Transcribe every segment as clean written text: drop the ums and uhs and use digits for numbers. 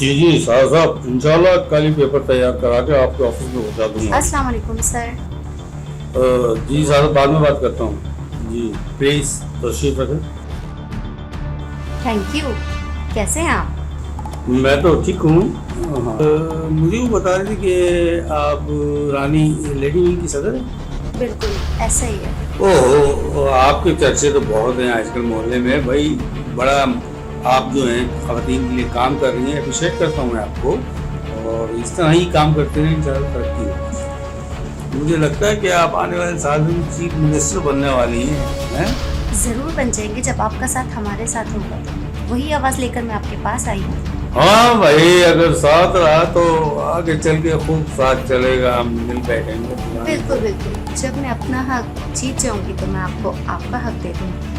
जी जी साहब इंशाल्लाह कल ही पेपर तैयार करा के आपके ऑफिस में पहुंचा दूंगा। अस्सलाम वालेकुम सर। जी साहब बाद में बात करता हूँ जी, प्लीज तशरीफ रखें। Thank you. कैसे हैं आप? मैं तो ठीक हूँ। मुझे वो बता रही थी कि आप रानी लेडी विंग की सदर हैं। बिल्कुल ऐसा ही है। ओहो, आपके चर्चे तो बहुत हैं आजकल मोहल्ले में भाई। बड़ा आप जो हैं ख़वातीन के लिए काम कर रही हैं, अप्रिशिएट करता हूँ मैं आपको, और इस तरह ही काम करते रहें, इंशाल्लाह तरक्की होगी। मुझे लगता है कि आप आने वाले साल में चीफ मिनिस्टर बनने वाली हैं। जरूर बन जाएंगे जब आपका साथ हमारे साथ होगा। तो वही आवाज लेकर मैं आपके पास आई हूँ। हाँ भाई, अगर साथ रहा तो आगे चल के खूब साथ चलेगा, हम मिल बैठेंगे। बिल्कुल बिल्कुल, जब मैं अपना हक जीत जाऊंगी तो मैं आपको आपका हक दे दूंगी।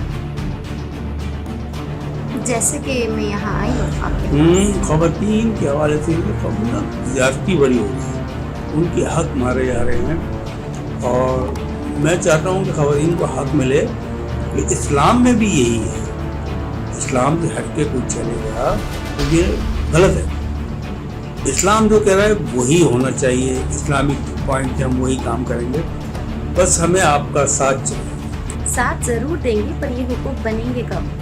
जैसे कि मैं यहाँ आई हूँ आपके ख़वातीन के हवाले से ज्यादती बड़ी हो रही है, उनके हक मारे जा रहे हैं, और मैं चाहता हूँ कि ख़वातीन को हक मिले। कि इस्लाम में भी यही है, इस्लाम से हट के कुछ चलेगा तो ये गलत है। इस्लाम जो कह रहा है वही होना चाहिए, इस्लामिक पॉइंट से हम वही काम करेंगे। बस हमें आपका साथ चाहिए। साथ जरूर देंगे, पर ये हुकूक बनेंगे कब?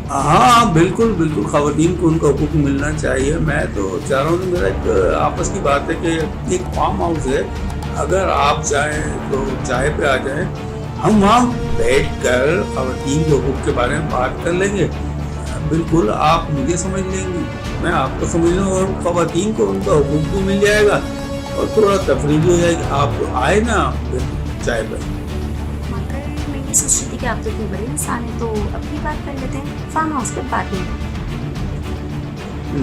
हाँ बिल्कुल बिल्कुल, ख़वातीन को उनका हुकूक मिलना चाहिए। मैं तो चाह रहा हूँ कि मेरा एक आपस की बात है कि एक फार्म हाउस है, अगर आप चाहें तो चाय पे आ जाएं, हम वहाँ बैठ कर ख़वातीन के हुकूक के बारे में बात कर लेंगे। बिल्कुल, आप मुझे समझ लेंगी, मैं आपको समझ लूँगा, और ख़वातीन को उनका हुकूक भी मिल जाएगा और थोड़ा तफरीह भी हो जाएगी। आप तो आए ना चाय पर। मैं ये सोच रही थी कि आप तो इतने बड़े इंसान हैं, तो अपनी बात कर लेते हैं फार्म हाउस पे बाद में।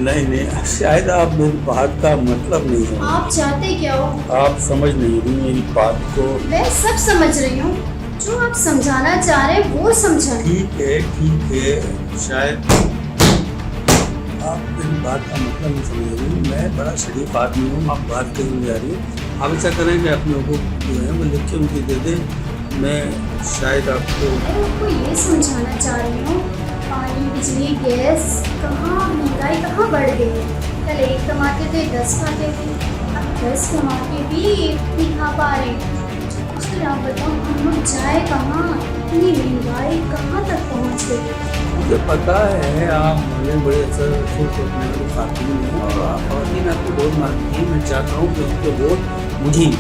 नहीं, शायद आप मेरी बात का मतलब नहीं समझ। आप चाहते क्या हो? आप समझ नहीं रही मेरी बात को। मैं सब समझ रही हूँ, जो आप समझाना चाह रहे हैं वो समझाएं। ठीक है, शायद आप मेरी बात का मतलब नहीं समझ रही। मैं बड़ा शरीफ आदमी हूँ, आप बात करने जा रही हैं। आप ऐसा करें कि अपने हुकूक जो है वो लिख के मुझे दे दें। मैं शायद आपको ये समझाना चाह रही हूँ, पानी बिजली गैस कहाँ, महंगाई कहाँ बढ़ गई है। कल 1 कमाते थे 10 खाते थे, अब 10 कमा के भी 1 नहीं खा पा रहे। फिर आप बताओ हम लोग जाए कहाँ? इतनी महंगाई कहाँ तक पहुँच गई? मुझे पता है आप मुझे बड़े असर खुश होने वाली खातून हैं, और आप ख़वातीन आपको वोट मांगती हैं। मैं चाहता हूँ कि उनके वोट मुझे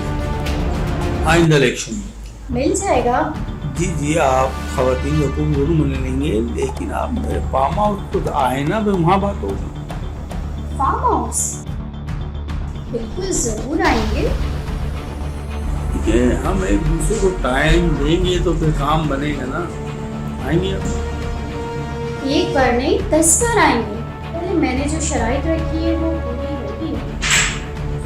आइंदा इलेक्शन में मिल जाएगा। जी, आप ख़वातीन के हुकूक जरूर मिल लेंगे, लेकिन आप मेरे फार्म हाउस तो आए ना, फिर वहाँ बात होगी। फार्म हाउस बिल्कुल ज़रूर आएंगे। ठीक है, हम एक दूसरे को टाइम देंगे तो फिर काम बनेगा ना। आएंगे आप? एक बार नहीं 10 बार आएंगे, पहले मैंने जो शराइत रखी है वो पूरी होगी।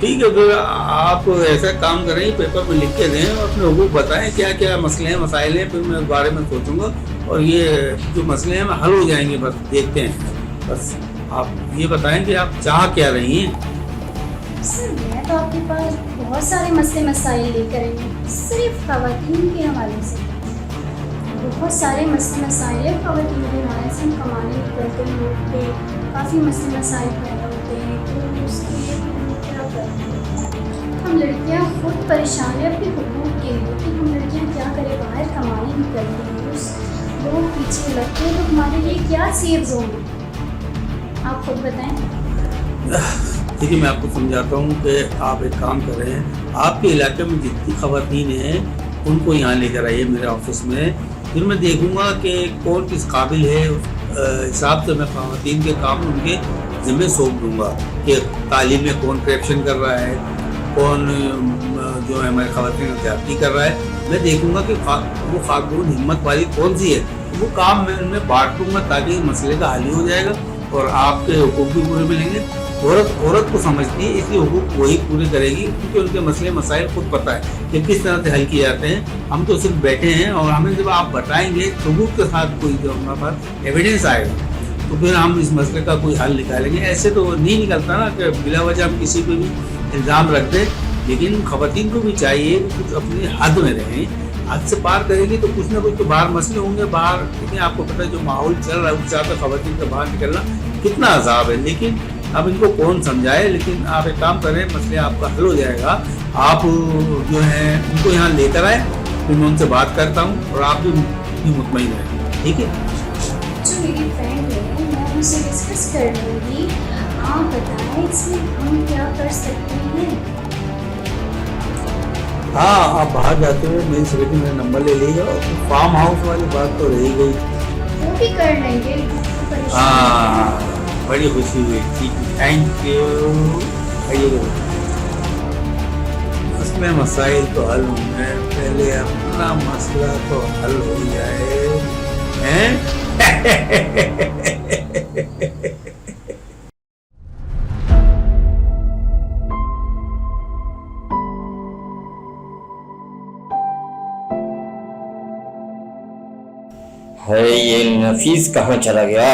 ठीक है, फिर आप ऐसा काम करें, पेपर में लिख के दें और अपने हुकूक बताएं क्या क्या मसले हैं, मसाइल हैं, फिर मैं उस बारे में सोचूंगा, और ये जो मसले हैं हल हो जाएंगे। बस देखते हैं, बस आप ये बताएं कि आप चाह क्या रही हैं। सर मैं तो आपके पास बहुत सारे मसले मसाइल लेकर आई हूँ, सिर्फ ख़वातीन के हवाले से। बहुत सारे मसले मसाइल हैं ख़वातीन के हवाले से। हम कमाने निकलते हैं रोड पे, काफ़ी मसले मसाइल पैदा होते हैं, तो उसके लिए हम क्या करते हैं? हम लड़कियाँ खुद परेशान हैं अपने हुकूक के लिए कि हम लड़कियाँ क्या करें, बाहर कमाने निकलते हैं, उस लोग पीछे लगते हैं, तो हमारे लिए क्या सेफ जोन है? आप खुद बताएं। ठीक है, मैं आपको समझाता हूँ कि आप एक काम कर रहे हैं, आपके इलाके में जितनी ख़वातीन हैं उनको यहाँ लेकर आइए मेरे ऑफिस में, फिर मैं देखूँगा कि कौन किस काबिल है, उस हिसाब से मैं ख़वातीन के काम उनके ज़िम्मे सौंप दूँगा कि तालीम में कौन करप्शन कर रहा है, कौन जो है हमारे ख़वातीन ज़्यादती कर रहा है। मैं देखूँगा कि वो खातून हिम्मत वाली कौन सी है, वो काम मैं उनमें बांट दूँगा ताकि मसले का हल हो जाएगा और आपके हुकूक भी पूरे मिलेंगे। औरत को समझती है, इसलिए हुकूक वही पूरे करेगी, क्योंकि उनके मसले मसाइल खुद पता है कि किस तरह से हल किए जाते हैं। हम तो सिर्फ बैठे हैं, और हमें जब आप बताएंगे सबूत के साथ कोई जो हमारे पास एविडेंस आएगा तो फिर हम इस मसले का कोई हल निकालेंगे। ऐसे तो नहीं निकलता ना कि बिला वजह हम किसी पे भी इल्ज़ाम रख दें। लेकिन ख़वातीन को भी चाहिए कि कुछ अपनी हद में रहें, हद से पार करेंगे तो कुछ ना कुछ तो बाहर मसले होंगे। बाहर लेकिन आपको पता है जो माहौल चल रहा है उससे ज़्यादा ख़वातीन का बाहर निकलना कितना अजाब है। लेकिन अब इनको कौन समझाए, लेकिन आप एक काम करें, मसले आपका हल हो जाएगा। आप जो है उनको यहाँ लेकर आए, फिर मैं उनसे बात करता हूँ और आप भी मुतमईन रहें, ठीक है। जो मेरी फ्रेंड है मैं उनसे डिस्कस कर लूँगी। आप बताएं इसमें हम क्या कर सकते हैं। हाँ, आप बाहर जाते हुए मेरी सेक्रेटरी मेरा नंबर ले लीजिएगा, और फार्म हाउस वाली बात तो रही गई। वो भी कर लेंगे। हाँ, बड़ी खुशी हुई, ठीक है, थैंक यू। आइए, मसले मसाइल तो हल होंगे, पहले अपना मसला तो हल हो जाए, हैं? है ये नफीस कहाँ चला गया?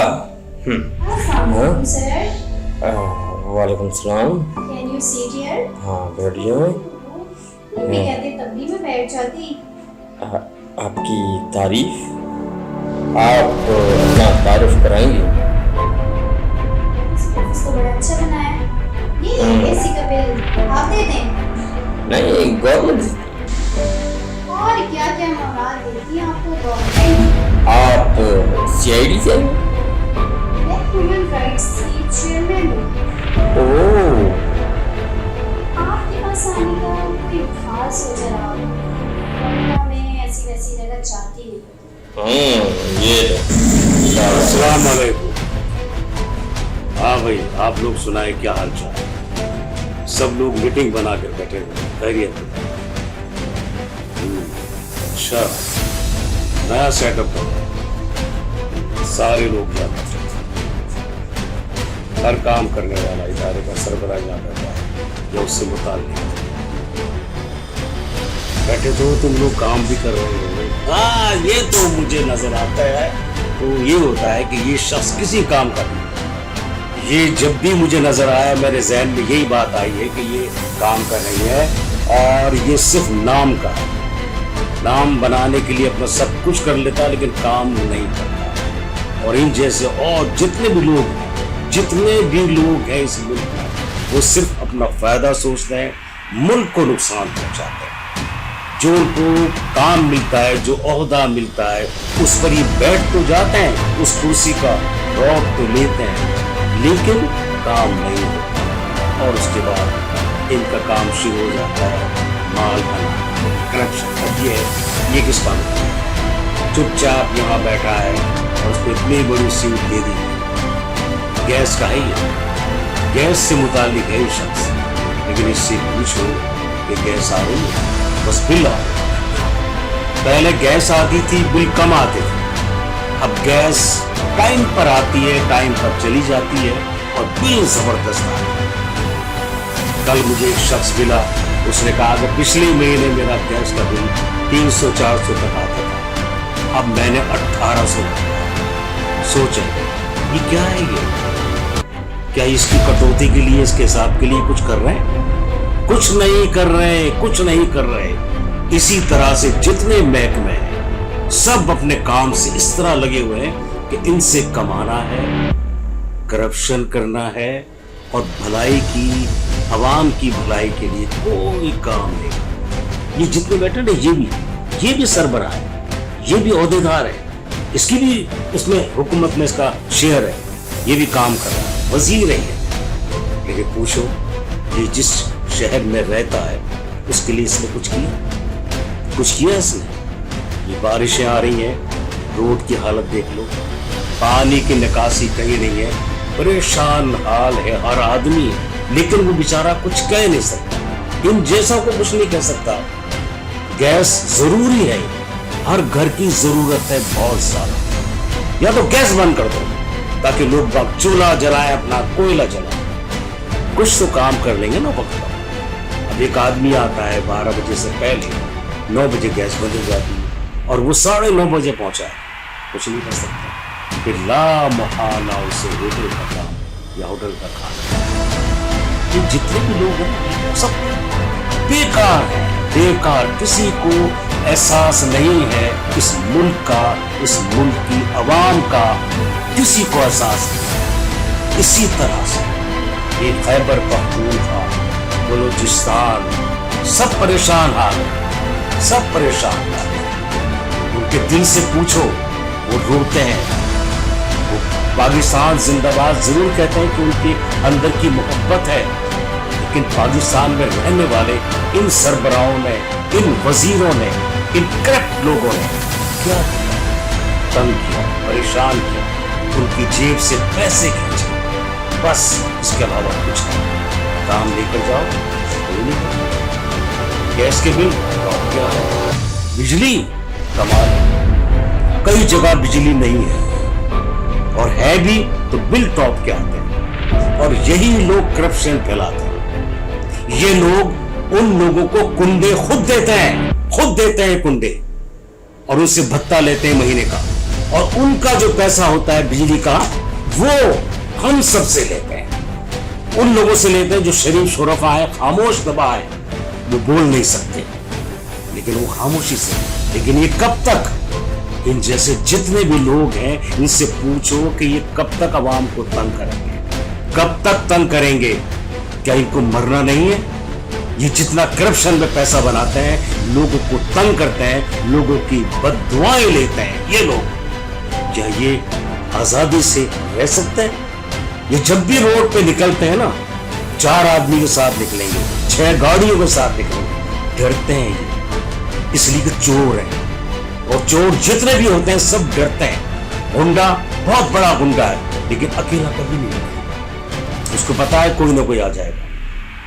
हाँ सर। वालेकुम सलाम। Can you seat here? हाँ बैठ जाओ। वो भी कहते तब भी मैं बैठ जाती। आपकी तारीफ, आप अपना तारीफ कराएंगे? इसको बड़ा अच्छा बनाया। ये एसी का बिल आप दे दें? नहीं, गवर्नमेंट। और क्या क्या मौलाद देती है आपको गवर्नमेंट। आप CID से? मैं ह्यूमन राइट्स की चेयरमैन हूँ। ओह, आपके पास आने का कोई खास वजह रहा हो, वरना मैं ऐसी वैसी जगह जाती नहीं। ये अस्सलाम वालेकुम। हाँ भाई, आप लोग सुनाए क्या हाल चाल? सब लोग मीटिंग बना कर बैठे हुए, खैरियत है? अच्छा, नया सेटअप है, सारे लोग जाते हैं, हर काम करने वाला इदारे का सरबराह यहाँ बैठा है या उससे मुताल्लिक बैठे, तो तुम लोग काम भी कर रहे हो। हाँ, ये तो मुझे नजर आता है, तो ये होता है कि ये शख्स किसी काम का नहीं। ये जब भी मुझे नजर आया मेरे जहन में यही बात आई है कि ये काम कर रही है, और ये सिर्फ नाम का है, नाम बनाने के लिए अपना सब कुछ कर लेता है लेकिन काम नहीं करता। और इन जैसे और जितने भी लोग हैं इस मुल्क में, वो सिर्फ अपना फायदा सोचते हैं, मुल्क को नुकसान पहुंचाते हैं। जो उनको काम मिलता है, जो ओहदा मिलता है, उस पर ये बैठ तो जाते हैं, उस कुर्सी का रौब तो लेते हैं, लेकिन काम नहीं होता। और उसके बाद इनका काम शुरू हो जाता है माल बना, करप्शन। अब ये किस काम का है? चुपचाप यहाँ बैठा है और उसको इतनी बड़ी सीट दे दी, गैस का ही है, गैस से मुतालिक है ये शख्स, लेकिन इससे पूछो कि गैस आ रही है, बस बिल आ रही है। पहले गैस आती थी, बिल कम आते थे, अब गैस टाइम पर आती है, टाइम पर चली जाती है और बिल जबरदस्त आ रहा है। कल मुझे एक शख्स मिला, उसने कहा कि पिछले महीने मेरा गैस का बिल 300-400 तक आता था, अब मैंने 1800 सोचा ये क्या है? ये क्या इसकी कटौती के लिए, इसके हिसाब के लिए कुछ कर रहे हैं? कुछ नहीं कर रहे। इसी तरह से जितने महकमे हैं सब अपने काम से इस तरह लगे हुए हैं कि इनसे कमाना है, करप्शन करना है, और भलाई की, अवाम की भलाई के लिए कोई काम नहीं। ये जितने बैठे ना, ये भी सरबराह है, ये भी ओहदेदार है, इसकी भी इसमें हुकूमत में इसका शेयर है, ये भी काम कर रहा है, वजीर है। लेकिन पूछो, ये जिस शहर में रहता है उसके लिए इसने कुछ किया इसने? ये बारिशें आ रही हैं, रोड की हालत देख लो, पानी की निकासी कहीं नहीं है, परेशान हाल है हर आदमी, लेकिन वो बेचारा कुछ कह नहीं सकता, इन जैसा को कुछ नहीं कह सकता। गैस जरूरी है, हर घर की जरूरत है बहुत सारा, या तो गैस बंद कर दो ताकि लोग बाग चूल्हा जलाएं, अपना कोयला जलाएं, कुछ तो काम कर लेंगे ना वक्त पर। अब एक आदमी आता है 12 बजे से पहले, 9 बजे गैस बंद हो जाती है और वो 9:30 बजे पहुंचा है, कुछ नहीं कर सकता, फिर ला मुहाला उसे होटल का काम या होटल का खाना। ये जितने भी लोग हैं सब बेकार है, बेकार। किसी को एहसास नहीं है इस मुल्क का, इस मुल्क की अवाम का, किसी को एहसास नहीं। इसी तरह से ये खैबर पख्तूनख्वा, बलूचिस्तान, सब परेशान हाल है, सब परेशान हाल है। उनके दिल से पूछो, वो रोते हैं। वो पाकिस्तान जिंदाबाद जरूर कहते हैं कि उनके अंदर की मोहब्बत है, लेकिन पाकिस्तान में रहने वाले इन सरबराहों ने, इन वजीरों ने, इन करप्ट लोगों ने क्या किया? तंग किया, परेशान किया, उनकी जेब से पैसे खींचे, बस इसके अलावा कुछ नहीं। काम लेकर जाओ, कोई नहीं। गैस के बिल टॉप क्या है, बिजली कमाल, कई जगह बिजली नहीं है, और है भी तो बिल टॉप के आते हैं, और यही लोग करप्शन फैलाते हैं। ये लोग उन लोगों को कुंडे खुद देते हैं कुंडे, और उनसे भत्ता लेते हैं महीने का, और उनका जो पैसा होता है बिजली का, वो हम सब से लेते हैं। उन लोगों से लेते हैं जो शरीफ शुरफा है, खामोश दबा है, वो बोल नहीं सकते, लेकिन वो खामोशी से। लेकिन ये कब तक? इन जैसे जितने भी लोग हैं, इनसे पूछो कि ये कब तक आवाम को तंग करेंगे, कब तक तंग करेंगे? क्या इनको मरना नहीं है? ये जितना करप्शन में पैसा बनाते हैं, लोगों को तंग करते हैं, लोगों की बद्दुआएं लेते हैं, ये लोग, क्या ये आजादी से रह सकते हैं? ये जब भी रोड पे निकलते हैं ना, 4 आदमी के साथ निकलेंगे, 6 गाड़ियों के साथ निकलेंगे, डरते हैं ये, इसलिए कि चोर है, और चोर जितने भी होते हैं सब डरते हैं। गुंडा बहुत बड़ा गुंडा है, लेकिन अकेला कभी नहीं होता, उसको पता है कोई ना कोई आ जाएगा।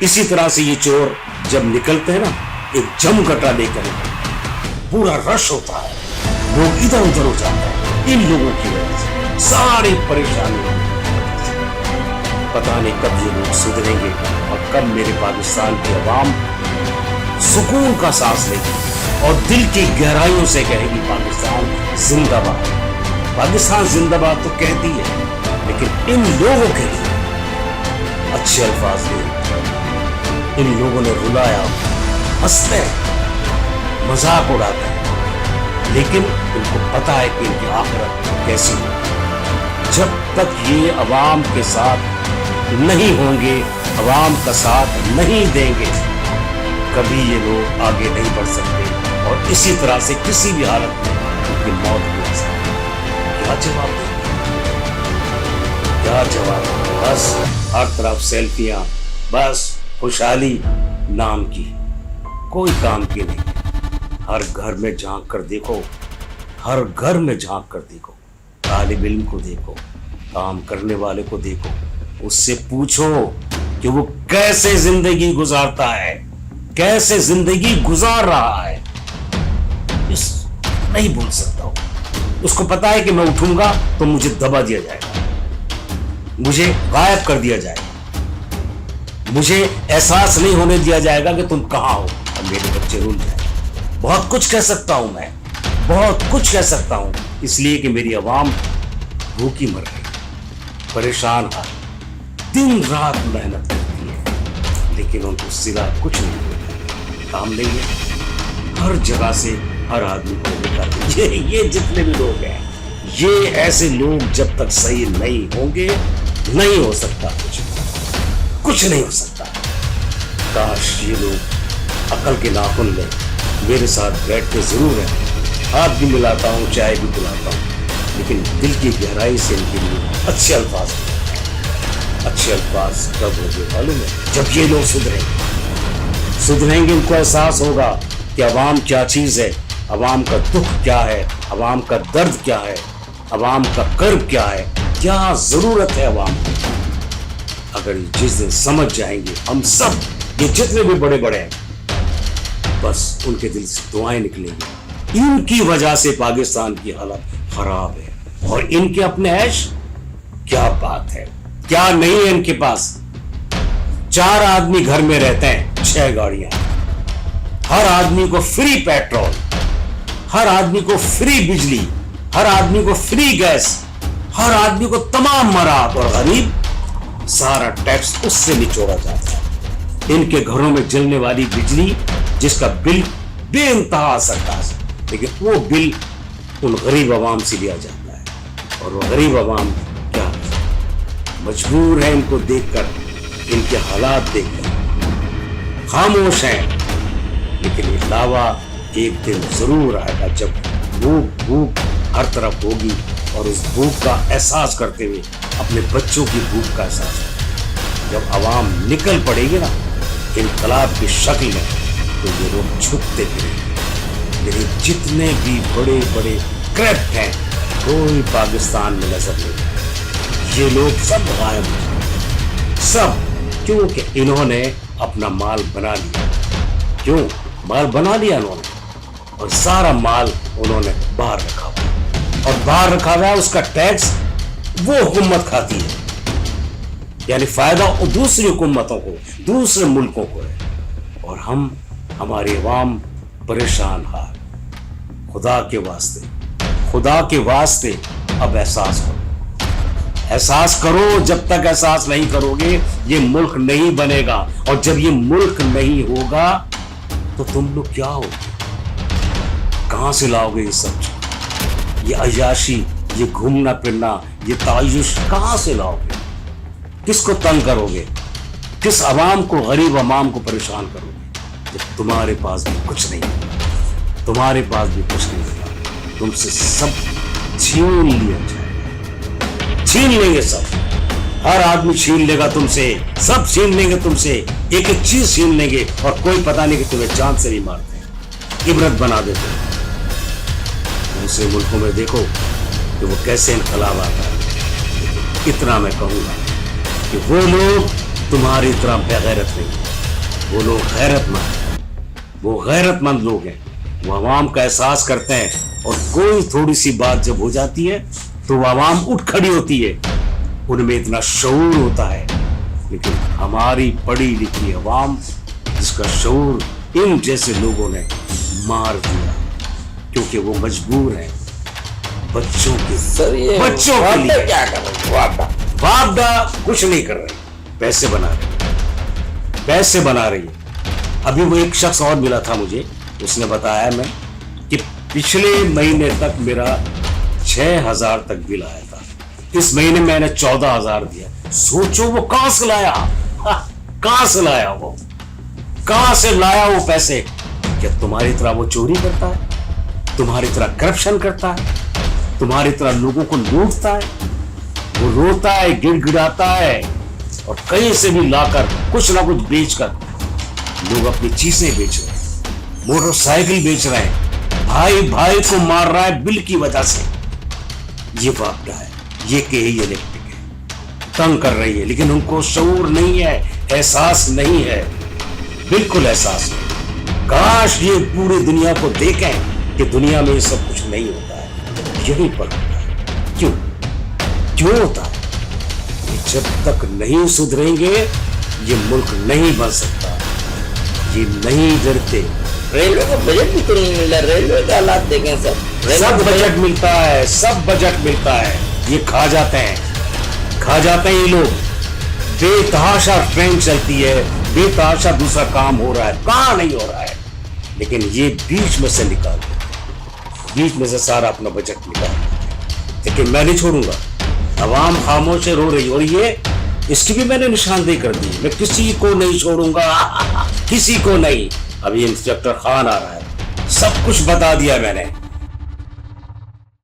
इसी तरह से ये चोर जब निकलते हैं ना, एक जमघटा लेकर पूरा रश होता है, लोग इधर उधर हो जाते हैं इन लोगों की वजह से, सारी परेशानी। पता नहीं कब ये लोग सुधरेंगे और कब मेरे पाकिस्तान की आवाम सुकून का सांस लेगी और दिल की गहराइयों से कहेगी पाकिस्तान जिंदाबाद। पाकिस्तान जिंदाबाद तो कहती है, लेकिन इन लोगों के लिए अच्छे अल्फाज नहीं। इन लोगों ने रुलाया, हंसते हैं, मजाक उड़ाते हैं, लेकिन इनको पता है कि इनकी आखिरत कैसी है। जब तक ये अवाम के साथ नहीं होंगे, अवाम का साथ नहीं देंगे, कभी ये लोग आगे नहीं बढ़ सकते, और इसी तरह से किसी भी हालत में उनकी मौत भी हो सकती है। क्या जवाब दें? क्या जवाब? बस हर तरफ सेल्फियां, बस खुशहाली नाम की, कोई काम की नहीं। हर घर में झांक कर देखो, हर घर में झांक कर देखो, तालिब इल्म को देखो, काम करने वाले को देखो, उससे पूछो कि वो कैसे जिंदगी गुजारता है, कैसे जिंदगी गुजार रहा है। इस नहीं बोल सकता हूं, उसको पता है कि मैं उठूंगा तो मुझे दबा दिया जाएगा, मुझे गायब कर दिया जाएगा, मुझे एहसास नहीं होने दिया जाएगा कि तुम कहां हो, और मेरे बच्चे रुल जाए। बहुत कुछ कह सकता हूं मैं, बहुत कुछ कह सकता हूं, इसलिए कि मेरी आवाम भूखी मर रही, परेशान है, दिन रात मेहनत करती है, लेकिन उनको सिवा कुछ नहीं मिलता, काम नहीं है। हर जगह से हर आदमी को निकाल, ये जितने भी लोग हैं, ये ऐसे लोग जब तक सही नहीं होंगे, नहीं हो सकता कुछ नहीं हो सकता। काश ये लोग अकल के नाखून में मेरे साथ बैठ के जरूर है, हाथ भी मिलाता हूँ, चाय भी पिलाता हूँ, लेकिन दिल की गहराई से इनके लिए अच्छे अल्फाज, अच्छे अल्फाज कब होंगे मालूम है? जब ये लोग सुधरेंगे, उनको एहसास होगा कि अवाम क्या चीज़ है, अवाम का दुख क्या है, अवाम का दर्द क्या है, अवाम का कर्ब क्या है, क्या ज़रूरत है अवाम को। अगर जिस दिन समझ जाएंगे हम सब, ये जितने भी बड़े बड़े हैं, बस उनके दिल से दुआएं निकलेंगी। इनकी वजह से पाकिस्तान की हालत खराब है, और इनके अपने ऐश, क्या बात है, क्या नहीं है इनके पास। 4 आदमी घर में रहते हैं, 6 गाड़ियां, हर आदमी को फ्री पेट्रोल, हर आदमी को फ्री बिजली, हर आदमी को फ्री गैस, हर आदमी को तमाम मराहत, और गरीब सारा टैक्स उससे निचोड़ा जाता है। इनके घरों में जलने वाली बिजली, जिसका बिल बेइंतहा असरदार है, लेकिन वो बिल उन गरीब आवाम से लिया जाता है, और वो गरीब आवाम क्या मजबूर है इनको देखकर इनके हालात देख कर खामोश हैं, लेकिन ये लावा एक दिन जरूर आएगा जब भूख हर तरफ होगी और उस भूख का एहसास करते हुए अपने बच्चों की भूख का एहसास होगा। जब आवाम निकल पड़ेगी ना इनकलाब की शक्ल में, तो ये लोग झुकते फिरेंगे। मेरे जितने भी बड़े बड़े क्रैफ्ट हैं कोई पाकिस्तान में नजर नहीं, ये लोग सब गायब हो जाएंगे, सब, क्योंकि इन्होंने अपना माल बना लिया। क्यों माल बना लिया इन्होंने, और सारा माल उन्होंने बाहर रखा हुआ, और बाहर रखा हुआ है उसका टैक्स वो हुकूमत खाती है, यानी फायदा दूसरी हुकूमतों को, दूसरे मुल्कों को है, और हम हमारी अवाम परेशान हाल। खुदा के वास्ते अब एहसास करो। जब तक एहसास नहीं करोगे ये मुल्क नहीं बनेगा, और जब ये मुल्क नहीं होगा तो तुम लोग क्या होगे, कहां से लाओगे ये सब, ये अय्याशी, ये घूमना फिरना, ये तायुश कहां से लाओगे, किसको तंग करोगे, किस अवाम को, गरीब अवाम को परेशान करोगे, जब तुम्हारे पास भी कुछ नहीं होगा, तुम्हारे पास भी कुछ नहीं होगा, तुमसे सब छीन लिया जाएगा, छीन लेंगे सब, हर आदमी छीन लेगा तुमसे, सब छीन लेंगे तुमसे, एक एक चीज छीन लेंगे, और कोई पता नहीं कि तुम्हें जान से नहीं मारते, इबरत बना देते। दूसरे मुल्कों में देखो कि वो कैसे इनकलाब आता है। इतना मैं कहूँगा कि वो लोग तुम्हारी तरह बेगैरत नहीं, वो लोग गैरतमंद, वो गैरतमंद लोग हैं, वो अवाम का एहसास करते हैं, और कोई थोड़ी सी बात जब हो जाती है तो वो अवाम उठ खड़ी होती है, उनमें इतना शऊर होता है। लेकिन हमारी पढ़ी लिखी अवाम, जिसका शऊर इन जैसे लोगों ने मार दिया, क्योंकि वो मजबूर हैं बच्चों के, सर ये बच्चों के लिए क्या कर रहे हैं? वापडा कुछ नहीं कर रही, पैसे बना रही है। अभी वो एक शख्स और मिला था मुझे, उसने बताया मैं कि पिछले महीने तक मेरा 6,000 तक बिल आया था, इस महीने मैंने 14,000 दिया। सोचो वो कहां से लाया, कहां से लाया वो, कहां से लाया वो पैसे? क्या तुम्हारी तरह वो चोरी करता है, तुम्हारी तरह करप्शन करता है, तुम्हारी तरह लोगों को लूटता है? वो रोता है, गिड़गिड़ाता है, और कहीं से भी लाकर कुछ ना कुछ बेचकर लोग अपनी चीजें बेच रहे हैं, मोटरसाइकिल बेच रहे हैं, भाई को मार रहा है बिल की वजह से। ये वापडा है, ये केही इलेक्ट्रिक है, तंग कर रही है, लेकिन उनको शऊर नहीं है, एहसास नहीं है, बिल्कुल एहसास नहीं। काश ये पूरी दुनिया को देखें कि दुनिया में ये सब कुछ नहीं होता है, यहीं पर होता है। क्यों होता है? जब तक नहीं सुधरेंगे ये मुल्क नहीं बन सकता, ये नहीं डरते। रेलवे को बजट भी तो नहीं मिल रहा, रेलवे के हालात देखें सर, सब बजट मिलता है, सब बजट मिलता है, ये खा जाते हैं ये लोग। बेतहाशा ट्रेन चलती है, बेतहाशा दूसरा काम हो रहा है, कहाँ नहीं हो रहा है, लेकिन ये बीच में से निकाल देते, बीच में से सारा अपना बजट निकाल देते। लेकिन मैं नहीं छोड़ूंगा, अवाम खामोश रो रही, और ये इसकी भी मैंने निशानदेही कर दी, मैं किसी को नहीं छोड़ूंगा, किसी को नहीं। अभी इंस्पेक्टर खान आ रहा है, सब कुछ बता दिया मैंने,